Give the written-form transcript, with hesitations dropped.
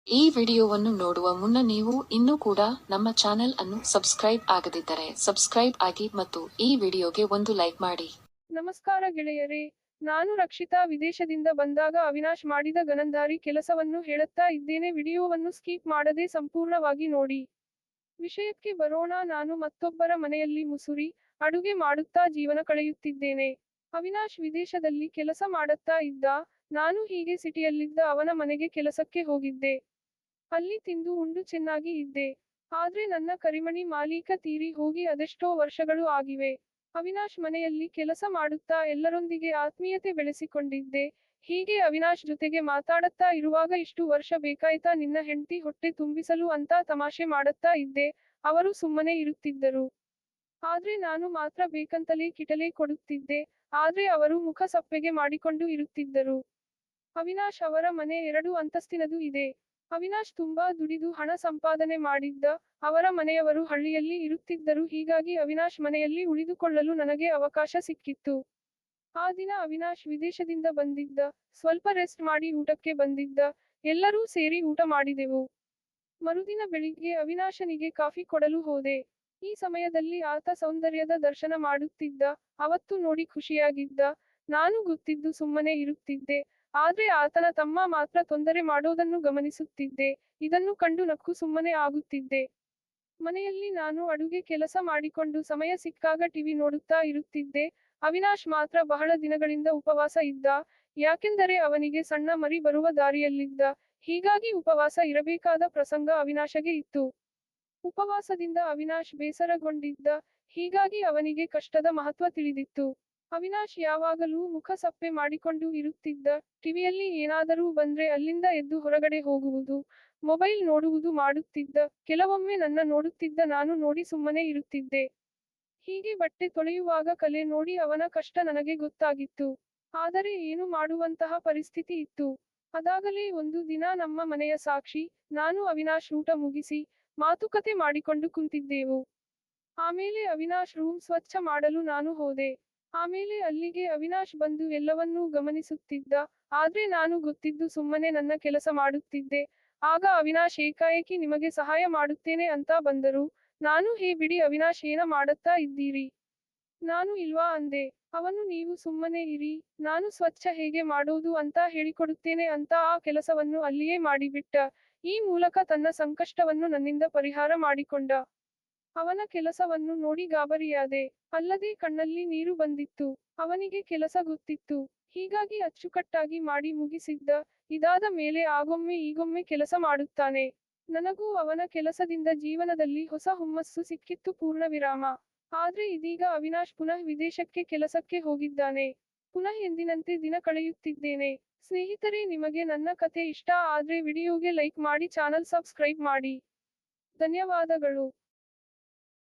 ಈ ವಿಡಿಯೋವನ್ನು ನೋಡುವ ಮುನ್ನ ನೀವು ಇನ್ನೂ ಕೂಡ ನಮ್ಮ ಚಾನೆಲ್ ಅನ್ನು ಸಬ್ಸ್ಕ್ರೈಬ್ ಆಗದಿದ್ದರೆ ಸಬ್ಸ್ಕ್ರೈಬ್ ಆಗಿ ಮತ್ತು ಈ ವಿಡಿಯೋಗೆ ಒಂದು ಲೈಕ್ ಮಾಡಿ. ನಮಸ್ಕಾರ ಗೆಳೆಯರೇ, ನಾನು ರಕ್ಷಿತಾ. ವಿದೇಶದಿಂದ ಬಂದಾಗ ಅವಿನಾಶ್ ಮಾಡಿದ ಗನಂದಾರಿ ಕೆಲಸವನ್ನು ಹೇಳುತ್ತಾ ಇದ್ದೇನೆ. ವಿಡಿಯೋವನ್ನು ಸ್ಕಿಪ್ ಮಾಡದೆ ಸಂಪೂರ್ಣವಾಗಿ ನೋಡಿ. ವಿಷಯಕ್ಕೆ ಬರೋಣ. ನಾನು ಮತ್ತೊಬ್ಬರ ಮನೆಯಲ್ಲಿ ಮುಸುರಿ ಅಡುಗೆ ಮಾಡುತ್ತಾ ಜೀವನ ಕಳೆಯುತ್ತಿದ್ದೇನೆ. ಅವಿನಾಶ್ ವಿದೇಶದಲ್ಲಿ ಕೆಲಸ ಮಾಡುತ್ತಾ ಇದ್ದ. ನಾನು ಹೀಗೆ ಸಿಟಿಯಲ್ಲಿದ್ದ ಅವನ ಮನೆಗೆ ಕೆಲಸಕ್ಕೆ ಹೋಗಿದ್ದೆ. ಅಲ್ಲಿ ತಿಂದು ಉಂಡು ಚೆನ್ನಾಗಿ ಇದ್ದೆ. ಆದ್ರೆ ನನ್ನ ಕರಿಮಣಿ ಮಾಲೀಕ ತೀರಿ ಹೋಗಿ ಅದೆಷ್ಟೋ ವರ್ಷಗಳು ಆಗಿವೆ. ಅವಿನಾಶ್ ಮನೆಯಲ್ಲಿ ಕೆಲಸ ಮಾಡುತ್ತಾ ಎಲ್ಲರೊಂದಿಗೆ ಆತ್ಮೀಯತೆ ಬೆಳೆಸಿಕೊಂಡಿದ್ದೆ. ಹೀಗೆ ಅವಿನಾಶ್ ಜೊತೆಗೆ ಮಾತಾಡುತ್ತಾ ಇರುವಾಗ ಇಷ್ಟು ವರ್ಷ ಬೇಕಾಯ್ತಾ ನಿನ್ನ ಹೆಂಡ್ತಿ ಹೊಟ್ಟೆ ತುಂಬಿಸಲು ಅಂತ ತಮಾಷೆ ಮಾಡುತ್ತಾ ಇದ್ದೆ. ಅವರು ಸುಮ್ಮನೆ ಇರುತ್ತಿದ್ದರು. ಆದ್ರೆ ನಾನು ಮಾತ್ರ ಬೇಕಂತಲೇ ಕಿಟಲೆ ಕೊಡುತ್ತಿದ್ದೆ. ಆದ್ರೆ ಅವರು ಮುಖ ಸಪ್ಪಗೆ ಮಾಡಿಕೊಂಡು ಇರುತ್ತಿದ್ದರು. ಅವಿನಾಶ್ ಅವರ ಮನೆ 2 ಅಂತಸ್ತಿನದು ಇದೆ. ಅವಿನಾಶ್ ತುಂಬಾ ದುಡಿದು ಹಣ ಸಂಪಾದನೆ ಮಾಡಿದ್ದ. ಅವರ ಮನೆಯವರು ಹಳ್ಳಿಯಲ್ಲಿ ಇರುತ್ತಿದ್ದರು. ಹೀಗಾಗಿ ಅವಿನಾಶ್ ಮನೆಯಲ್ಲಿ ಉಳಿದುಕೊಳ್ಳಲು ನನಗೆ ಅವಕಾಶ ಸಿಕ್ಕಿತ್ತು. ಆ ದಿನ ಅವಿನಾಶ್ ವಿದೇಶದಿಂದ ಬಂದಿದ್ದ. ಸ್ವಲ್ಪ ರೆಸ್ಟ್ ಮಾಡಿ ಊಟಕ್ಕೆ ಬಂದಿದ್ದ. ಎಲ್ಲರೂ ಸೇರಿ ಊಟ ಮಾಡಿದೆವು. ಮರುದಿನ ಬೆಳಿಗ್ಗೆ ಅವಿನಾಶನಿಗೆ ಕಾಫಿ ಕೊಡಲು ಹೋದೆ. ಈ ಸಮಯದಲ್ಲಿ ಆತ ಸೌಂದರ್ಯದ ದರ್ಶನ ಮಾಡುತ್ತಿದ್ದ. ಅವತ್ತು ನೋಡಿ ಖುಷಿಯಾಗಿದ್ದ. ನಾನು ಗೊತ್ತಿದ್ದು ಸುಮ್ಮನೆ ಇರುತ್ತಿದ್ದೆ. ಆದ್ರೆ ಆತನ ತಮ್ಮ ಮಾತ್ರ ತೊಂದರೆ ಮಾಡೋದನ್ನು ಗಮನಿಸುತ್ತಿದ್ದೆ. ಇದನ್ನು ಕಂಡು ನಕ್ಕು ಸುಮ್ಮನೆ ಆಗುತ್ತಿದ್ದೆ. ಮನೆಯಲ್ಲಿ ನಾನು ಅಡುಗೆ ಕೆಲಸ ಮಾಡಿಕೊಂಡು ಸಮಯ ಸಿಕ್ಕಾಗ ಟಿವಿ ನೋಡುತ್ತಾ ಇರುತ್ತಿದ್ದೆ. ಅವಿನಾಶ್ ಮಾತ್ರ ಬಹಳ ದಿನಗಳಿಂದ ಉಪವಾಸ ಇದ್ದ. ಯಾಕೆಂದರೆ ಅವನಿಗೆ ಸಣ್ಣ ಮರಿ ಬರುವ ದಾರಿಯಲ್ಲಿದ್ದ. ಹೀಗಾಗಿ ಉಪವಾಸ ಇರಬೇಕಾದ ಪ್ರಸಂಗ ಅವಿನಾಶಗೆ ಇತ್ತು. ಉಪವಾಸದಿಂದ ಅವಿನಾಶ್ ಬೇಸರಗೊಂಡಿದ್ದ. ಹೀಗಾಗಿ ಅವನಿಗೆ ಕಷ್ಟದ ಮಹತ್ವ ತಿಳಿದಿತ್ತು. ಅವಿನಾಶ್ ಯಾವಾಗಲೂ ಮುಖ ಸಪ್ಪೆ ಮಾಡಿಕೊಂಡು ಇರುತ್ತಿದ್ದ. ಟಿವಿಯಲ್ಲಿ ಏನಾದರೂ ಬಂದ್ರೆ ಅಲ್ಲಿಂದ ಎದ್ದು ಹೊರಗಡೆ ಹೋಗುವುದು, ಮೊಬೈಲ್ ನೋಡುವುದು ಮಾಡುತ್ತಿದ್ದ. ಕೆಲವೊಮ್ಮೆ ನನ್ನ ನೋಡುತ್ತಿದ್ದ. ನಾನು ನೋಡಿ ಸುಮ್ಮನೆ ಇರುತ್ತಿದ್ದೆ. ಹೀಗೆ ಬಟ್ಟೆ ತೊಳೆಯುವಾಗ ಕಲೆ ನೋಡಿ ಅವನ ಕಷ್ಟ ನನಗೆ ಗೊತ್ತಾಗಿತ್ತು. ಆದರೆ ಏನು ಮಾಡುವಂತಹ ಪರಿಸ್ಥಿತಿ ಇತ್ತು. ಅದಾಗಲೇ ಒಂದು ದಿನ ನಮ್ಮ ಮನೆಯ ಸಾಕ್ಷಿ, ನಾನು ಅವಿನಾಶ್ ಊಟ ಮುಗಿಸಿ ಮಾತುಕತೆ ಮಾಡಿಕೊಂಡು ಕುಂತಿದ್ದೆವು. ಆಮೇಲೆ ಅವಿನಾಶ್ ರೂಮ್ ಸ್ವಚ್ಛ ಮಾಡಲು ನಾನು ಹೋದೆ. ಆಮೇಲೆ ಅಲ್ಲಿಗೆ ಅವಿನಾಶ್ ಬಂದು ಎಲ್ಲವನ್ನೂ ಗಮನಿಸುತ್ತಿದ್ದ. ಆದ್ರೆ ನಾನು ಗೊತ್ತಿದ್ದು ಸುಮ್ಮನೆ ನನ್ನ ಕೆಲಸ ಮಾಡುತ್ತಿದ್ದೆ. ಆಗ ಅವಿನಾಶ್ ಏಕಾಏಕಿ ನಿಮಗೆ ಸಹಾಯ ಮಾಡುತ್ತೇನೆ ಅಂತ ಬಂದರು. ನಾನು ಹೇ ಬಿಡಿ ಅವಿನಾಶ್ ಏನ ಮಾಡುತ್ತಾ ಇದ್ದೀರಿ? ನಾನು ಇಲ್ವಾ ಅಂದೆ. ಅವನು ನೀವು ಸುಮ್ಮನೆ ಇರಿ, ನಾನು ಸ್ವಚ್ಛ ಹೇಗೆ ಮಾಡೋದು ಅಂತ ಹೇಳಿಕೊಡುತ್ತೇನೆ ಅಂತ ಆ ಕೆಲಸವನ್ನು ಅಲ್ಲಿಯೇ ಮಾಡಿಬಿಟ್ಟ. ಈ ಮೂಲಕ ತನ್ನ ಸಂಕಷ್ಟವನ್ನು ನನ್ನಿಂದ ಪರಿಹಾರ ಮಾಡಿಕೊಂಡ. ಅವನ ಕೆಲಸವನ್ನು ನೋಡಿ ಗಾಬರಿಯಾದೆ. ಅಲ್ಲದೆ ಕಣ್ಣಲ್ಲಿ ನೀರು ಬಂದಿತ್ತು. ಅವನಿಗೆ ಕೆಲಸ ಗೊತ್ತಿತ್ತು. ಹೀಗಾಗಿ ಅಚ್ಚುಕಟ್ಟಾಗಿ ಮಾಡಿ ಮುಗಿಸಿದ್ದ. ಇದಾದ ಮೇಲೆ ಆಗೊಮ್ಮೆ ಈಗೊಮ್ಮೆ ಕೆಲಸ ಮಾಡುತ್ತಾನೆ. ನನಗೂ ಅವನ ಕೆಲಸದಿಂದ ಜೀವನದಲ್ಲಿ ಹೊಸ ಹುಮ್ಮಸ್ಸು ಸಿಕ್ಕಿತ್ತು. ಪೂರ್ಣ ವಿರಾಮ. ಆದ್ರೆ ಇದೀಗ ಅವಿನಾಶ್ ಪುನಃ ವಿದೇಶಕ್ಕೆ ಕೆಲಸಕ್ಕೆ ಹೋಗಿದ್ದಾನೆ. ಪುನಃ ಎಂದಿನಂತೆ ದಿನ ಕಳೆಯುತ್ತಿದ್ದೇನೆ. ಸ್ನೇಹಿತರೆ, ನಿಮಗೆ ನನ್ನ ಕತೆ ಇಷ್ಟ ಆದ್ರೆ ವಿಡಿಯೋಗೆ ಲೈಕ್ ಮಾಡಿ, ಚಾನಲ್ ಸಬ್ಸ್ಕ್ರೈಬ್ ಮಾಡಿ. ಧನ್ಯವಾದಗಳು.